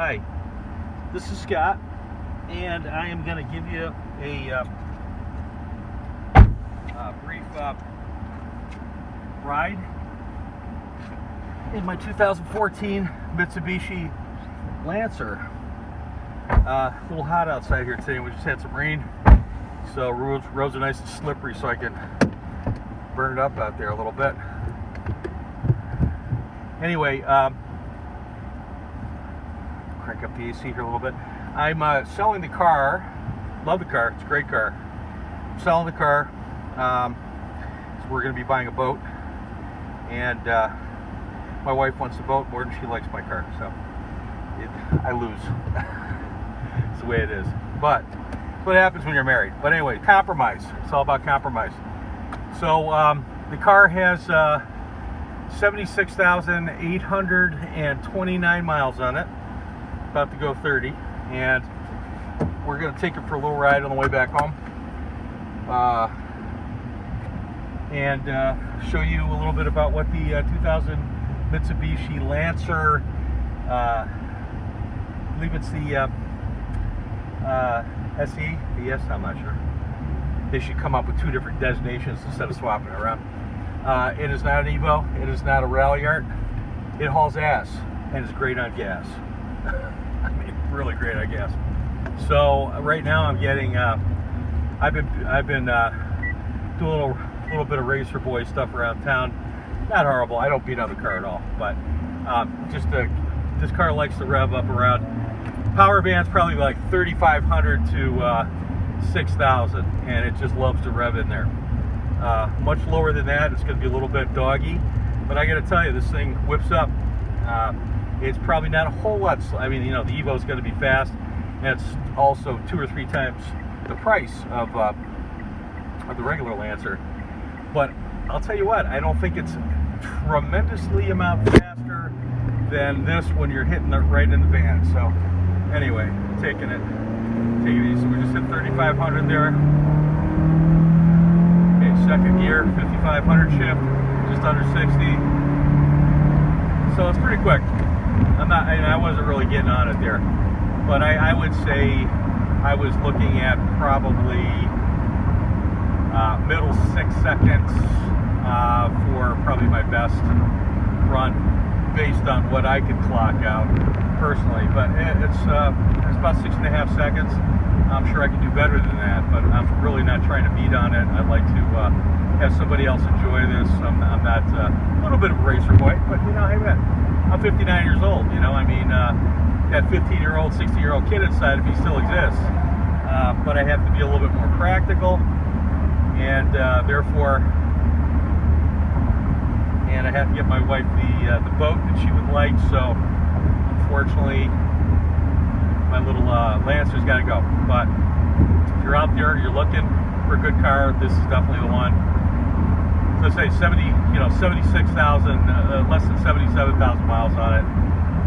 Hi, this is Scott, and I am going to give you a brief ride in my 2014 Mitsubishi Lancer. A little hot outside here today. We just had some rain, so roads are nice and slippery, so I can burn it up out there a little bit. Anyway, crank up the AC here a little bit. I'm selling the car. Love the car. It's a great car. I'm selling the car. So we're going to be buying a boat, and my wife wants the boat more than she likes my car, so I lose. It's the way it is. But it's what happens when you're married. But anyway, compromise. It's all about compromise. So the car has 76,829 miles on it. About to go 30, and we're going to take it for a little ride on the way back home, and show you a little bit about what the 2000 Mitsubishi Lancer, I believe it's the SE, ES, I'm not sure. They should come up with two different designations instead of swapping it around. It is not an Evo, it is not a rally art, it hauls ass, and is great on gas. I mean, really great, I guess. So right now I'm getting, I've been doing a little bit of racer boy stuff around town. Not horrible. I don't beat on the car at all, but this car likes to rev up around. Power band's probably like 3,500 to 6,000, and it just loves to rev in there. Much lower than that, it's going to be a little bit doggy, but I got to tell you, this thing whips up. It's probably not a whole lot. I mean, you know, the Evo is going to be fast, and it's also 2 or 3 times the price of the regular Lancer. But I'll tell you what, I don't think it's tremendously amount faster than this when you're hitting it right in the van. So anyway, taking it easy. So we just hit 3,500 there. Okay, second gear, 5,500 shift, just under 60. So it's pretty quick. I wasn't really getting on it there, but I would say I was looking at probably middle 6 seconds for probably my best run based on what I could clock out personally. But it's about 6.5 seconds. I'm sure I can do better than that, but I'm really not trying to beat on it. I'd like to have somebody else enjoy this. I'm not a little bit of a racer boy, but you know, hey man, I'm 59 years old, you know, I mean, that 15-year-old, 60-year-old kid inside of me still exists, but I have to be a little bit more practical, and therefore, and I have to get my wife the boat that she would like, so unfortunately, my little Lancer's got to go. But if you're out there, you're looking for a good car, this is definitely the one. So say 76,000, less than 77,000 miles on it.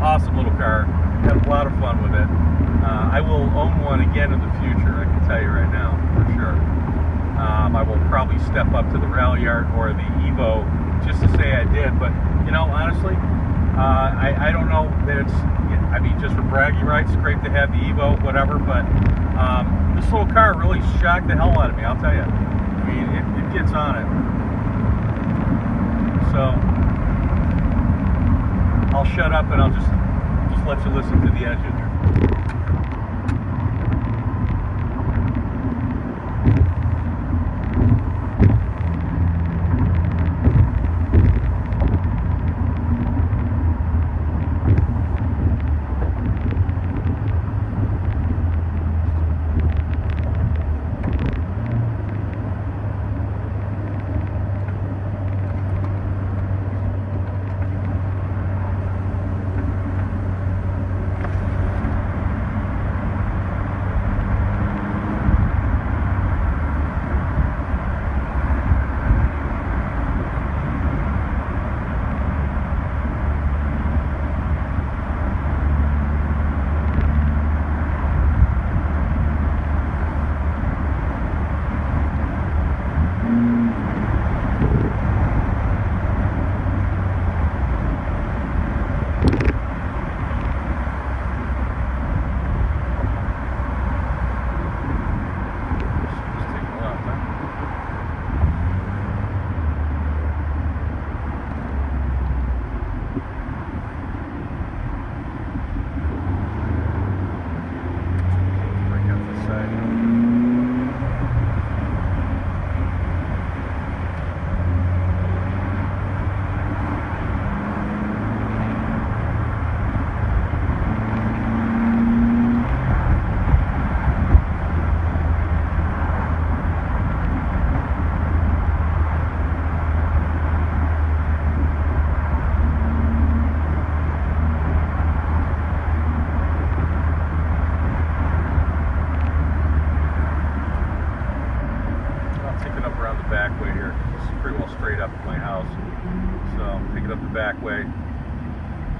Awesome little car. Had a lot of fun with it. I will own one again in the future, I can tell you right now, for sure. I will probably step up to the Rally Art or the Evo just to say I did, but you know, honestly, I don't know that it's, I mean, just for bragging rights, great to have the Evo, whatever, but this little car really shocked the hell out of me, I'll tell you. I mean, it gets on it. So I'll shut up and I'll just let you listen to the engine here.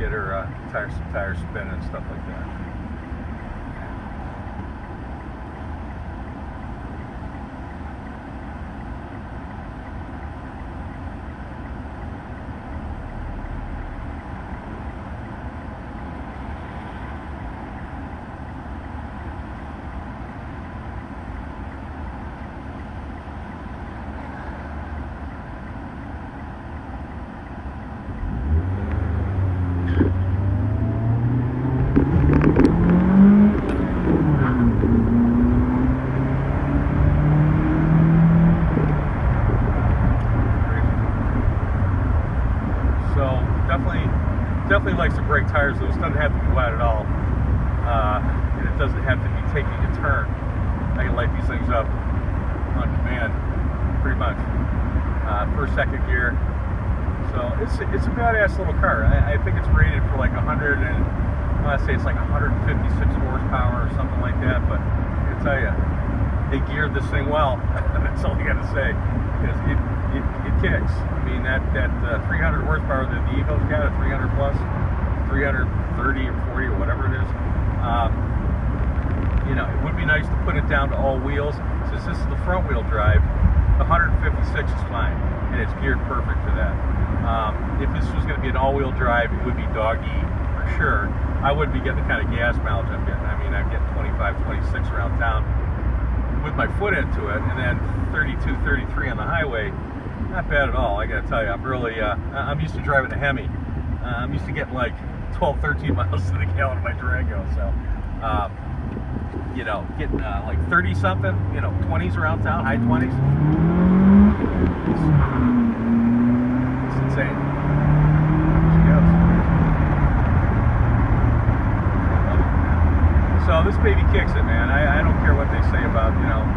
get her some tires spinning and stuff like that. Definitely likes to break tires. Those doesn't have to be wet at all, and it doesn't have to be taking a turn. I can light these things up on command, pretty much. First, second gear. So it's a badass little car. I think it's rated for like 100 and I say it's like 156 horsepower or something like that. But I can tell you, they geared this thing well. That's all I got to say. Because it kicks. I mean, that 300 horsepower that the Evo's got, a 300 plus, 330 or 40 or whatever it is, you know, it would be nice to put it down to all wheels. Since this is the front wheel drive, the 156 is fine, and it's geared perfect for that. If this was going to be an all-wheel drive, it would be dog-eat for sure. I wouldn't be getting the kind of gas mileage I'm getting. I mean, I'm getting 25, 26 around town with my foot into it, and then 32, 33 on the highway. Not bad at all, I gotta tell you. I'm really, I'm used to driving a Hemi. I'm used to getting like 12, 13 miles to the gallon of my Durango. So, you know, getting like 30 something, you know, 20s around town, high 20s. It's insane. She goes. So this baby kicks it, man. I don't care what they say about, you know,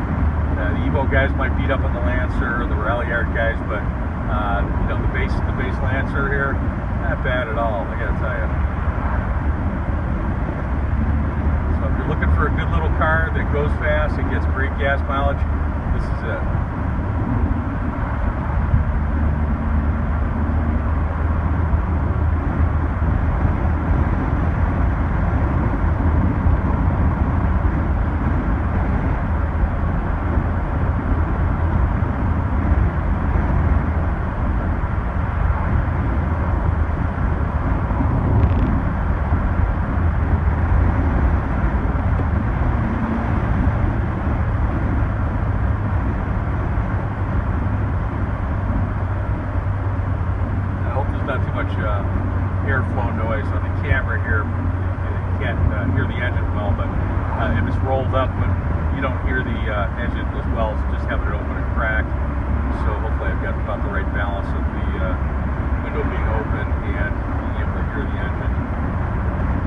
the Evo guys might beat up on the Lancer or the Rally Yard guys, but you know, the base Lancer here, not bad at all, I gotta tell you. So if you're looking for a good little car that goes fast and gets great gas mileage, this is it. Airflow noise on the camera here. You can't hear the engine well, but if it's rolled up, but you don't hear the engine as well as just having it open and crack. So hopefully I've got about the right balance of the window being open and being able to hear the engine.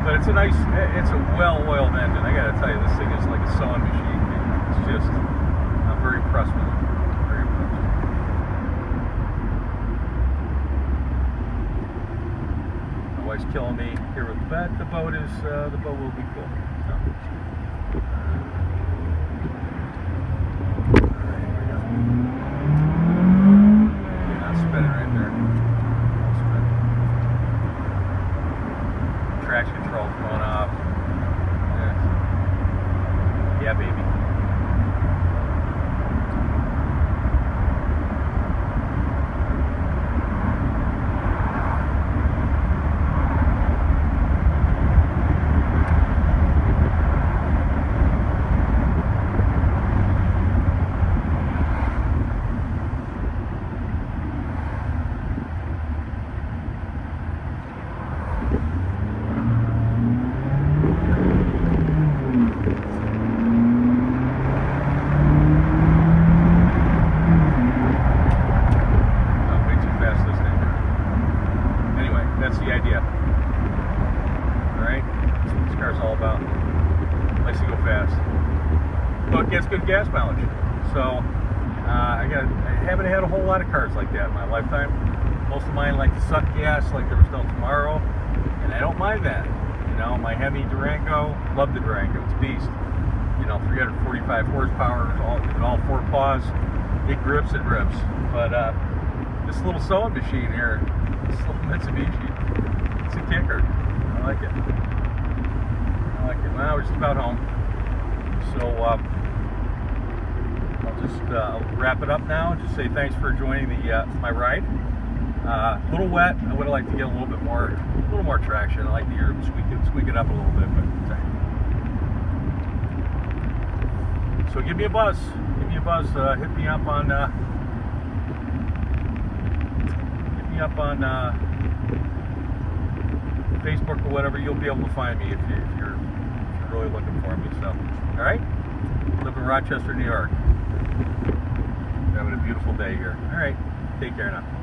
But it's a nice, it's a well-oiled engine. I gotta tell you, this thing is like a sewing machine. It's just, I'm very impressed with it. Very impressed. Wife's killing me here with the bed. The boat will be cool. So. Not spinning right there. Traction control's going off. Yeah, baby. That's the idea. Alright? That's what this car's all about. Likes to go fast. But it gets good gas mileage. So, I haven't had a whole lot of cars like that in my lifetime. Most of mine like to suck gas like there was no tomorrow. And I don't mind that. You know, my Hemi Durango, love the Durango. It's a beast. You know, 345 horsepower, all four paws. It grips and rips. But, this little sewing machine here, this little Mitsubishi, It's a kicker. I like it. I like it. Well, we're just about home. So I'll just wrap it up now and just say thanks for joining my ride. A little wet. I would have liked to get a little more traction. I like to hear it squeak it up a little bit, but so give me a buzz. Give me a buzz. Hit me up on Facebook or whatever. You'll be able to find me if you're really looking for me. So, all right. Live in Rochester, New York. Having a beautiful day here. All right. Take care now.